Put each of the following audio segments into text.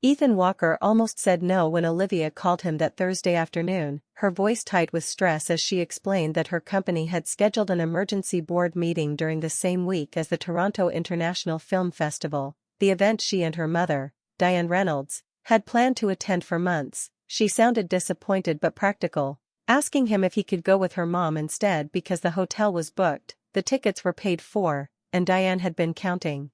Ethan Walker almost said no when Olivia called him that Thursday afternoon, her voice tight with stress as she explained that her company had scheduled an emergency board meeting during the same week as the Toronto International Film Festival, the event she and her mother, Diane Reynolds, had planned to attend for months. She sounded disappointed but practical, asking him if he could go with her mom instead because the hotel was booked, the tickets were paid for, and Diane had been counting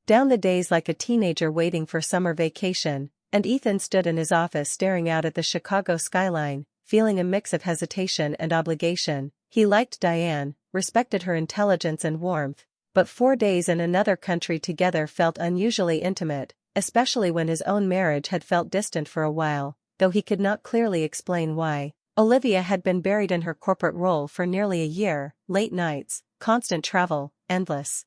down the days like a teenager waiting for summer vacation, and Ethan stood in his office staring out at the Chicago skyline, feeling a mix of hesitation and obligation. He liked Diane, respected her intelligence and warmth, but 4 days in another country together felt unusually intimate, especially when his own marriage had felt distant for a while, though he could not clearly explain why. Olivia had been buried in her corporate role for nearly a year, late nights, constant travel, endless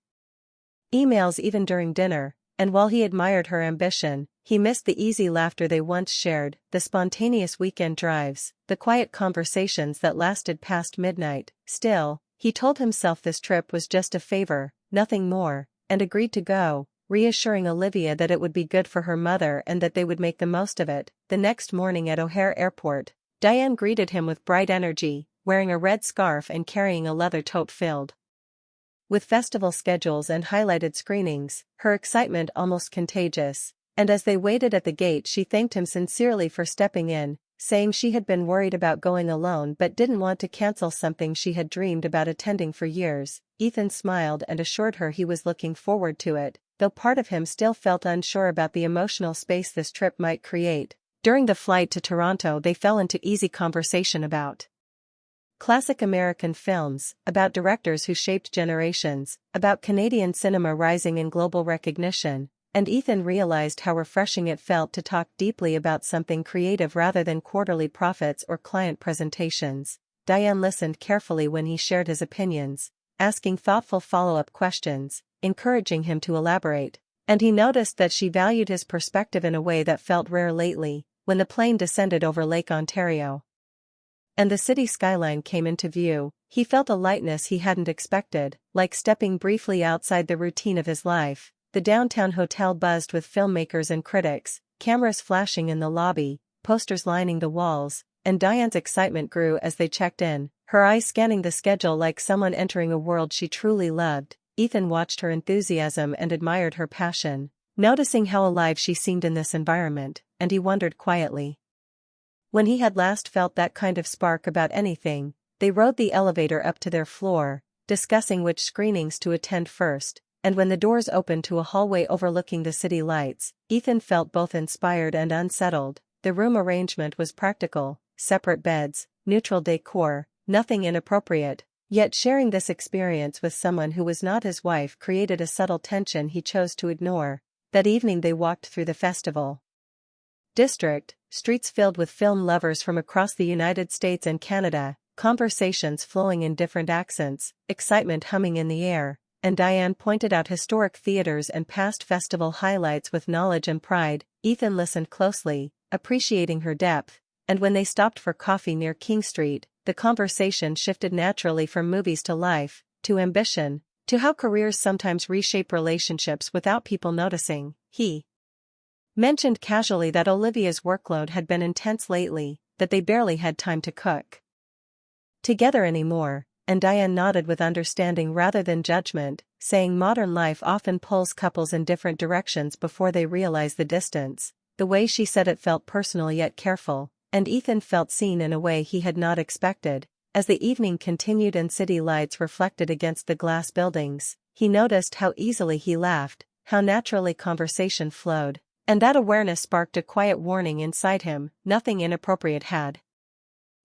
emails even during dinner, and while he admired her ambition, he missed the easy laughter they once shared, the spontaneous weekend drives, the quiet conversations that lasted past midnight. Still, he told himself this trip was just a favor, nothing more, and agreed to go, reassuring Olivia that it would be good for her mother and that they would make the most of it. The next morning at O'Hare Airport, Diane greeted him with bright energy, wearing a red scarf and carrying a leather tote filled with festival schedules and highlighted screenings, her excitement almost contagious, and as they waited at the gate she thanked him sincerely for stepping in, saying she had been worried about going alone but didn't want to cancel something she had dreamed about attending for years. Ethan smiled and assured her he was looking forward to it, though part of him still felt unsure about the emotional space this trip might create. During the flight to Toronto they fell into easy conversation about classic American films, about directors who shaped generations, about Canadian cinema rising in global recognition, and Ethan realized how refreshing it felt to talk deeply about something creative rather than quarterly profits or client presentations. Diane listened carefully when he shared his opinions, asking thoughtful follow-up questions, encouraging him to elaborate, and he noticed that she valued his perspective in a way that felt rare lately. When the plane descended over Lake Ontario and the city skyline came into view, he felt a lightness he hadn't expected, like stepping briefly outside the routine of his life. The downtown hotel buzzed with filmmakers and critics, cameras flashing in the lobby, posters lining the walls, and Diane's excitement grew as they checked in, her eyes scanning the schedule like someone entering a world she truly loved. Ethan watched her enthusiasm and admired her passion, noticing how alive she seemed in this environment, and he wondered quietly when he had last felt that kind of spark about anything. They rode the elevator up to their floor, discussing which screenings to attend first, and when the doors opened to a hallway overlooking the city lights, Ethan felt both inspired and unsettled. The room arrangement was practical, separate beds, neutral decor, nothing inappropriate, yet sharing this experience with someone who was not his wife created a subtle tension he chose to ignore. That evening they walked through the festival district, streets filled with film lovers from across the United States and Canada, conversations flowing in different accents, excitement humming in the air, and Diane pointed out historic theaters and past festival highlights with knowledge and pride. Ethan listened closely, appreciating her depth, and when they stopped for coffee near King Street, the conversation shifted naturally from movies to life, to ambition, to how careers sometimes reshape relationships without people noticing. He mentioned casually that Olivia's workload had been intense lately, that they barely had time to cook together anymore, and Diane nodded with understanding rather than judgment, saying modern life often pulls couples in different directions before they realize the distance. The way she said it felt personal yet careful, and Ethan felt seen in a way he had not expected. As the evening continued and city lights reflected against the glass buildings, he noticed how easily he laughed, how naturally conversation flowed, and that awareness sparked a quiet warning inside him. Nothing inappropriate had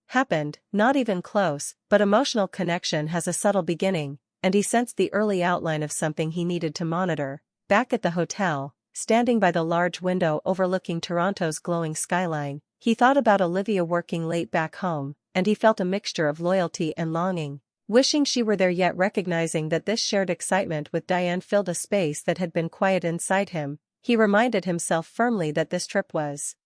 happened, not even close, but emotional connection has a subtle beginning, and he sensed the early outline of something he needed to monitor. Back at the hotel, standing by the large window overlooking Toronto's glowing skyline, he thought about Olivia working late back home, and he felt a mixture of loyalty and longing, wishing she were there yet recognizing that this shared excitement with Diane filled a space that had been quiet inside him. He reminded himself firmly that this trip was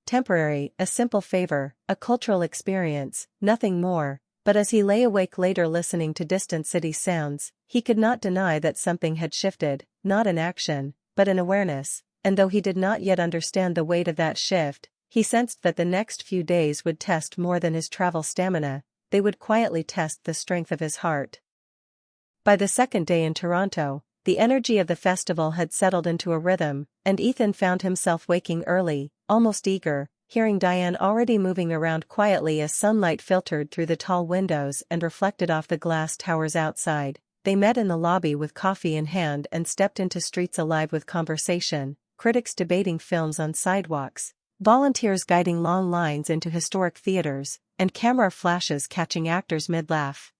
temporary, a simple favor, a cultural experience, nothing more. But as he lay awake later listening to distant city sounds, he could not deny that something had shifted, not in action, but in awareness. and though he did not yet understand the weight of that shift, he sensed that the next few days would test more than his travel stamina, they would quietly test the strength of his heart. By the second day in Toronto, the energy of the festival had settled into a rhythm, and Ethan found himself waking early, almost eager, hearing Diane already moving around quietly as sunlight filtered through the tall windows and reflected off the glass towers outside. They met in the lobby with coffee in hand and stepped into streets alive with conversation, critics debating films on sidewalks, volunteers guiding long lines into historic theaters, and camera flashes catching actors mid-laugh.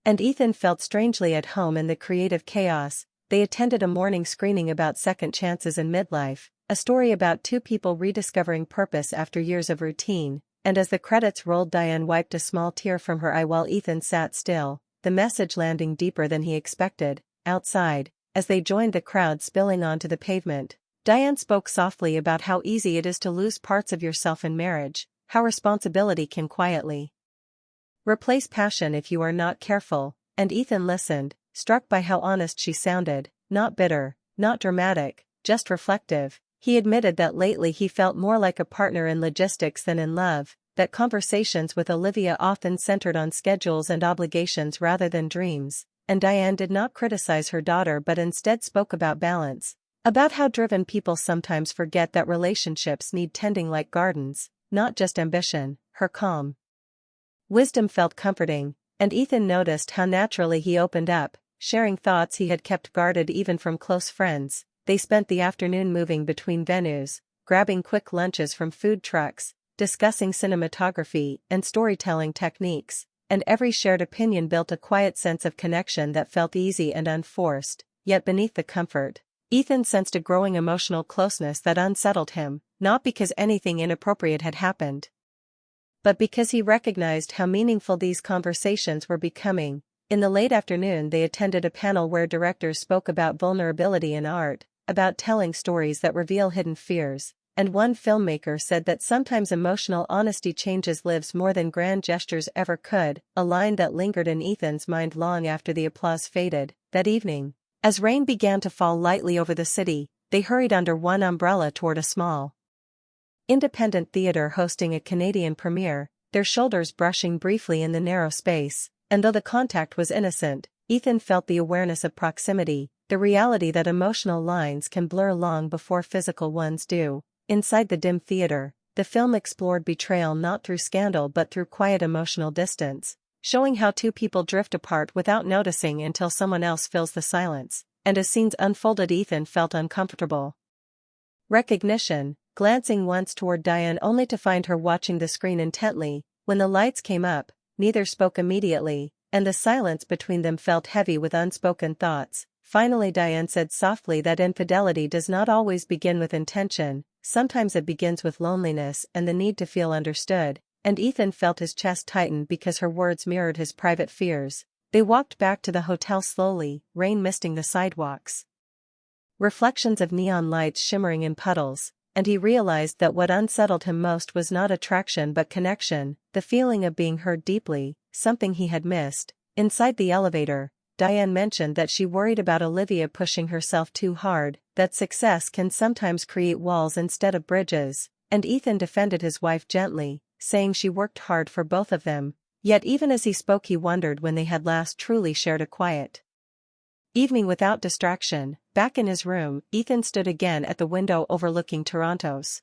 And Ethan felt strangely at home in the creative chaos. They attended a morning screening about second chances in midlife, a story about two people rediscovering purpose after years of routine, and as the credits rolled, Diane wiped a small tear from her eye while Ethan sat still, the message landing deeper than he expected. Outside, as they joined the crowd spilling onto the pavement, Diane spoke softly about how easy it is to lose parts of yourself in marriage, how responsibility can quietly replace passion if you are not careful, and Ethan listened, struck by how honest she sounded, not bitter, not dramatic, just reflective. He admitted that lately he felt more like a partner in logistics than in love, that conversations with Olivia often centered on schedules and obligations rather than dreams, and Diane did not criticize her daughter but instead spoke about balance, about how driven people sometimes forget that relationships need tending like gardens, not just ambition. Her calm wisdom felt comforting, and Ethan noticed how naturally he opened up, sharing thoughts he had kept guarded even from close friends. They spent the afternoon moving between venues, grabbing quick lunches from food trucks, discussing cinematography and storytelling techniques, and every shared opinion built a quiet sense of connection that felt easy and unforced. Yet beneath the comfort, Ethan sensed a growing emotional closeness that unsettled him, not because anything inappropriate had happened, but because he recognized how meaningful these conversations were becoming. In the late afternoon, they attended a panel where directors spoke about vulnerability in art, about telling stories that reveal hidden fears, and one filmmaker said that sometimes emotional honesty changes lives more than grand gestures ever could, a line that lingered in Ethan's mind long after the applause faded. That evening, as rain began to fall lightly over the city, they hurried under one umbrella toward a small independent theater hosting a Canadian premiere, their shoulders brushing briefly in the narrow space, and though the contact was innocent, Ethan felt the awareness of proximity, the reality that emotional lines can blur long before physical ones do. Inside the dim theater, the film explored betrayal not through scandal but through quiet emotional distance, showing how two people drift apart without noticing until someone else fills the silence, and as scenes unfolded, Ethan felt uncomfortable recognition, glancing once toward Diane only to find her watching the screen intently. When the lights came up, neither spoke immediately, and the silence between them felt heavy with unspoken thoughts. Finally Diane said softly that infidelity does not always begin with intention, sometimes it begins with loneliness and the need to feel understood, and Ethan felt his chest tighten because her words mirrored his private fears. They walked back to the hotel slowly, rain misting the sidewalks, reflections of neon lights shimmering in puddles, and he realized that what unsettled him most was not attraction but connection, the feeling of being heard deeply, something he had missed. Inside the elevator, Diane mentioned that she worried about Olivia pushing herself too hard, that success can sometimes create walls instead of bridges, and Ethan defended his wife gently, saying she worked hard for both of them. Yet even as he spoke he wondered when they had last truly shared a quiet evening without distraction. Back in his room, Ethan stood again at the window overlooking Toronto's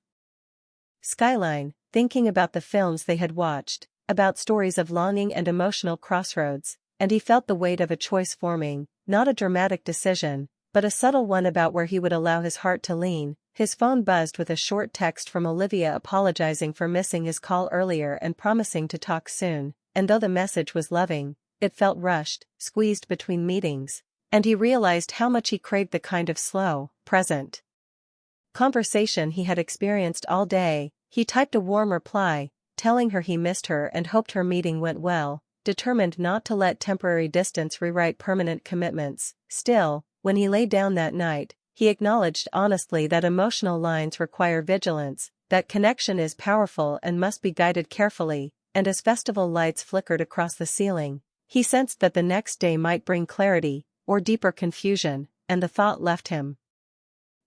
skyline, thinking about the films they had watched, about stories of longing and emotional crossroads, and he felt the weight of a choice forming, not a dramatic decision, but a subtle one about where he would allow his heart to lean. His phone buzzed with a short text from Olivia apologizing for missing his call earlier and promising to talk soon, and though the message was loving, it felt rushed, squeezed between meetings, and he realized how much he craved the kind of slow, present conversation he had experienced all day. He typed a warm reply, telling her he missed her and hoped her meeting went well, determined not to let temporary distance rewrite permanent commitments. Still, when he lay down that night, he acknowledged honestly that emotional lines require vigilance, that connection is powerful and must be guided carefully, and as festival lights flickered across the ceiling, he sensed that the next day might bring clarity, or deeper confusion, and the thought left him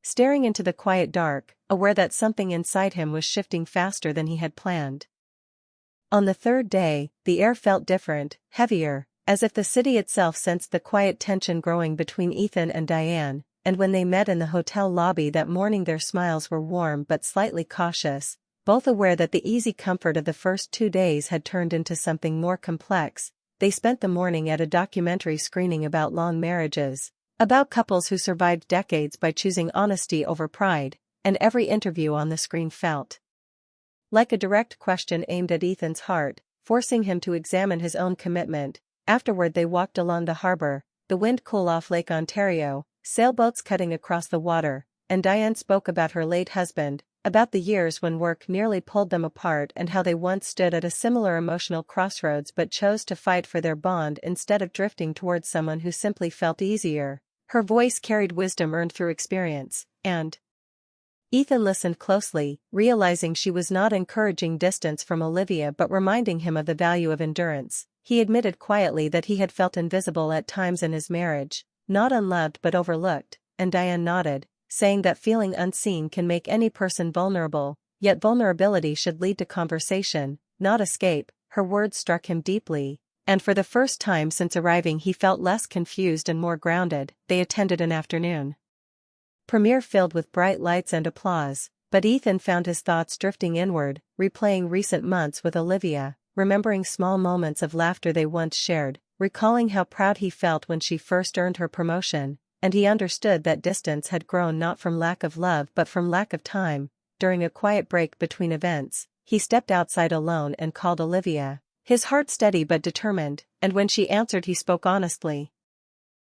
staring into the quiet dark, aware that something inside him was shifting faster than he had planned. On the third day, the air felt different, heavier, as if the city itself sensed the quiet tension growing between Ethan and Diane, and when they met in the hotel lobby that morning their smiles were warm but slightly cautious, both aware that the easy comfort of the first 2 days had turned into something more complex. They spent the morning at a documentary screening about long marriages, about couples who survived decades by choosing honesty over pride, and every interview on the screen felt like a direct question aimed at Ethan's heart, forcing him to examine his own commitment. Afterward they walked along the harbor, the wind cool off Lake Ontario, sailboats cutting across the water, and Diane spoke about her late husband, about the years when work nearly pulled them apart and how they once stood at a similar emotional crossroads but chose to fight for their bond instead of drifting towards someone who simply felt easier. Her voice carried wisdom earned through experience, and Ethan listened closely, realizing she was not encouraging distance from Olivia but reminding him of the value of endurance. He admitted quietly that he had felt invisible at times in his marriage, not unloved but overlooked, and Diane nodded, saying that feeling unseen can make any person vulnerable, yet vulnerability should lead to conversation, not escape. Her words struck him deeply, and for the first time since arriving he felt less confused and more grounded. They attended an afternoon premiere filled with bright lights and applause, but Ethan found his thoughts drifting inward, replaying recent months with Olivia, remembering small moments of laughter they once shared, recalling how proud he felt when she first earned her promotion, and he understood that distance had grown not from lack of love but from lack of time. During a quiet break between events, he stepped outside alone and called Olivia, his heart steady but determined, and when she answered he spoke honestly,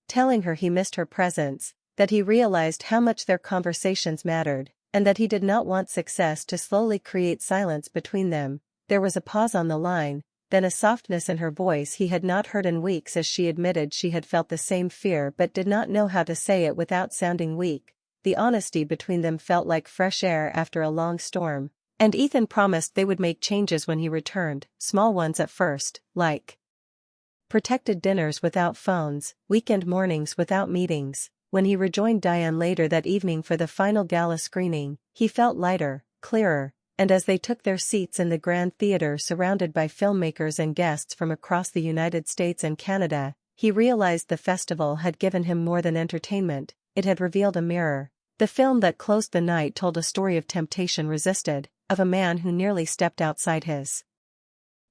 telling her he missed her presence, that he realized how much their conversations mattered, and that he did not want success to slowly create silence between them. There was a pause on the line, then a softness in her voice he had not heard in weeks as she admitted she had felt the same fear but did not know how to say it without sounding weak. The honesty between them felt like fresh air after a long storm, and Ethan promised they would make changes when he returned, small ones at first, like protected dinners without phones, weekend mornings without meetings. When he rejoined Diane later that evening for the final gala screening, he felt lighter, clearer, and as they took their seats in the Grand Theatre surrounded by filmmakers and guests from across the United States and Canada, he realized the festival had given him more than entertainment. It had revealed a mirror. The film that closed the night told a story of temptation resisted, of a man who nearly stepped outside his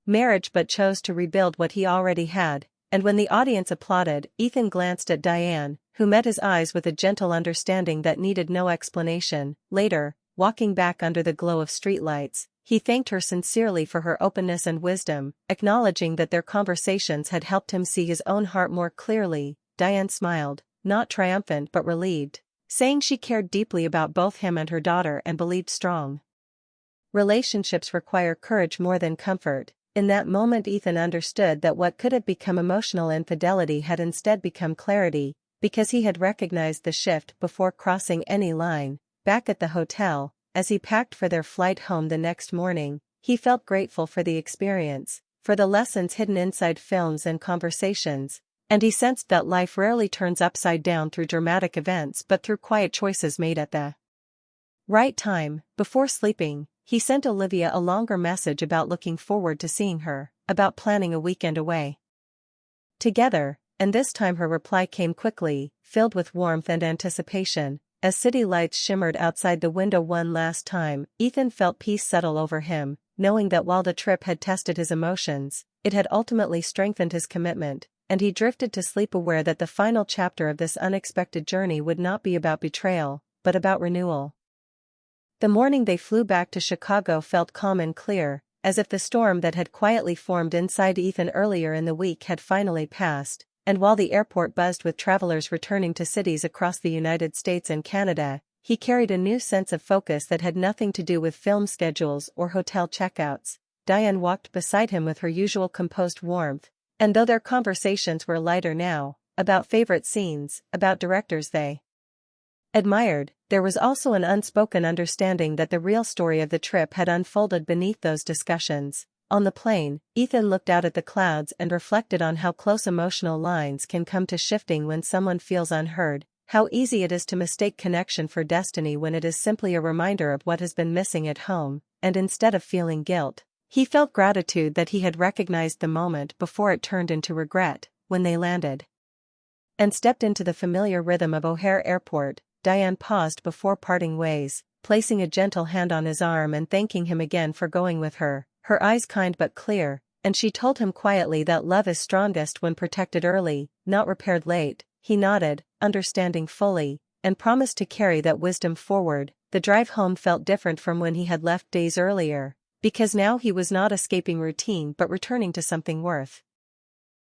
marriage but chose to rebuild what he already had. And when the audience applauded, Ethan glanced at Diane, who met his eyes with a gentle understanding that needed no explanation. Later, walking back under the glow of streetlights, he thanked her sincerely for her openness and wisdom, acknowledging that their conversations had helped him see his own heart more clearly. Diane smiled, not triumphant but relieved, saying she cared deeply about both him and her daughter and believed strong relationships require courage more than comfort. In that moment Ethan understood that what could have become emotional infidelity had instead become clarity, because he had recognized the shift before crossing any line. Back at the hotel, as he packed for their flight home the next morning, he felt grateful for the experience, for the lessons hidden inside films and conversations, and he sensed that life rarely turns upside down through dramatic events but through quiet choices made at the right time. Before sleeping, he sent Olivia a longer message about looking forward to seeing her, about planning a weekend away together, and this time her reply came quickly, filled with warmth and anticipation. As city lights shimmered outside the window one last time, Ethan felt peace settle over him, knowing that while the trip had tested his emotions, it had ultimately strengthened his commitment, and he drifted to sleep aware that the final chapter of this unexpected journey would not be about betrayal, but about renewal. The morning they flew back to Chicago felt calm and clear, as if the storm that had quietly formed inside Ethan earlier in the week had finally passed, and while the airport buzzed with travelers returning to cities across the United States and Canada, he carried a new sense of focus that had nothing to do with film schedules or hotel checkouts. Diane walked beside him with her usual composed warmth, and though their conversations were lighter now, about favorite scenes, about directors they admired, there was also an unspoken understanding that the real story of the trip had unfolded beneath those discussions. On the plane, Ethan looked out at the clouds and reflected on how close emotional lines can come to shifting when someone feels unheard, How easy it is to mistake connection for destiny when it is simply a reminder of what has been missing at home, and instead of feeling guilt, he felt gratitude that he had recognized the moment before it turned into regret. When they landed and stepped into the familiar rhythm of O'Hare Airport, Diane paused before parting ways, placing a gentle hand on his arm and thanking him again for going with her, her eyes kind but clear, and she told him quietly that love is strongest when protected early, not repaired late. He nodded, understanding fully, and promised to carry that wisdom forward. The drive home felt different from when he had left days earlier, because now he was not escaping routine but returning to something worth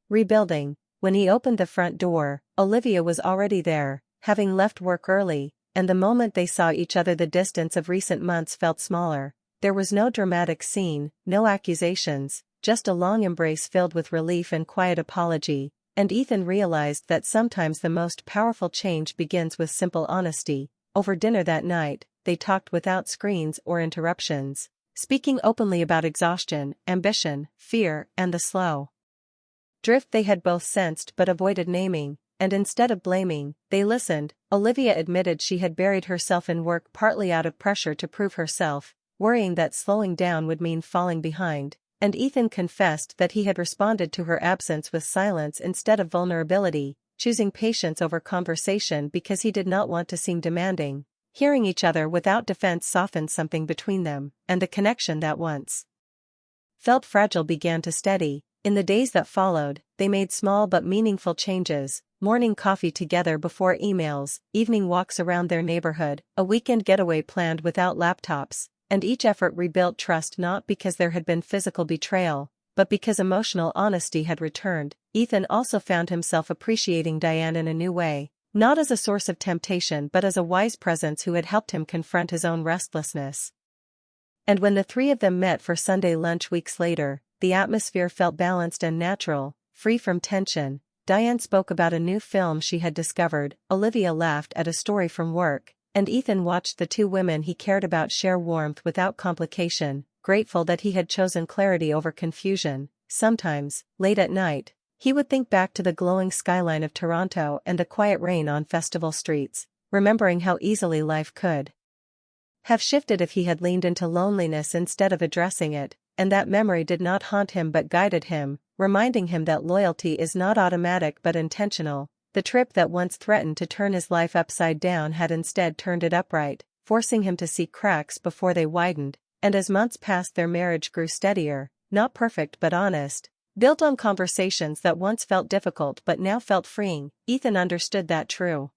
rebuilding. When he opened the front door, Olivia was already there, having left work early, and the moment they saw each other the distance of recent months felt smaller. There was no dramatic scene, no accusations, just a long embrace filled with relief and quiet apology, and Ethan realized that sometimes the most powerful change begins with simple honesty. Over dinner that night, they talked without screens or interruptions, speaking openly about exhaustion, ambition, fear, and the slow drift they had both sensed but avoided naming, and instead of blaming, they listened. Olivia admitted she had buried herself in work partly out of pressure to prove herself, worrying that slowing down would mean falling behind, and Ethan confessed that he had responded to her absence with silence instead of vulnerability, choosing patience over conversation because he did not want to seem demanding. Hearing each other without defense softened something between them, and the connection that once felt fragile began to steady. In the days that followed, they made small but meaningful changes: morning coffee together before emails, evening walks around their neighborhood, a weekend getaway planned without laptops, and each effort rebuilt trust not because there had been physical betrayal, but because emotional honesty had returned. Ethan also found himself appreciating Diane in a new way, not as a source of temptation but as a wise presence who had helped him confront his own restlessness. And when the three of them met for Sunday lunch weeks later, the atmosphere felt balanced and natural, free from tension. Diane spoke about a new film she had discovered, Olivia laughed at a story from work, and Ethan watched the two women he cared about share warmth without complication, grateful that he had chosen clarity over confusion. Sometimes, late at night, he would think back to the glowing skyline of Toronto and the quiet rain on festival streets, remembering how easily life could have shifted if he had leaned into loneliness instead of addressing it, and that memory did not haunt him but guided him, reminding him that loyalty is not automatic but intentional. The trip that once threatened to turn his life upside down had instead turned it upright, forcing him to see cracks before they widened, and as months passed their marriage grew steadier, not perfect but honest, built on conversations that once felt difficult but now felt freeing. Ethan understood that true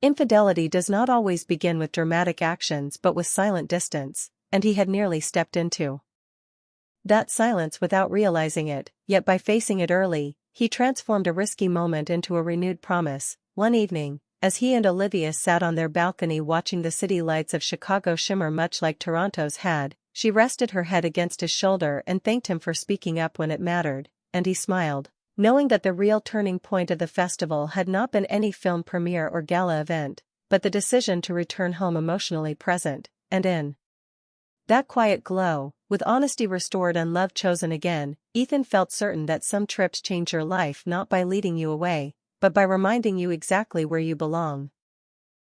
infidelity does not always begin with dramatic actions but with silent distance, and he had nearly stepped into that silence without realizing it. Yet by facing it early, he transformed a risky moment into a renewed promise. One evening, as he and Olivia sat on their balcony watching the city lights of Chicago shimmer much like Toronto's had, she rested her head against his shoulder and thanked him for speaking up when it mattered, and he smiled, knowing that the real turning point of the festival had not been any film premiere or gala event, but the decision to return home emotionally present, and in that quiet glow, with honesty restored and love chosen again, Ethan felt certain that some trips change your life not by leading you away, but by reminding you exactly where you belong.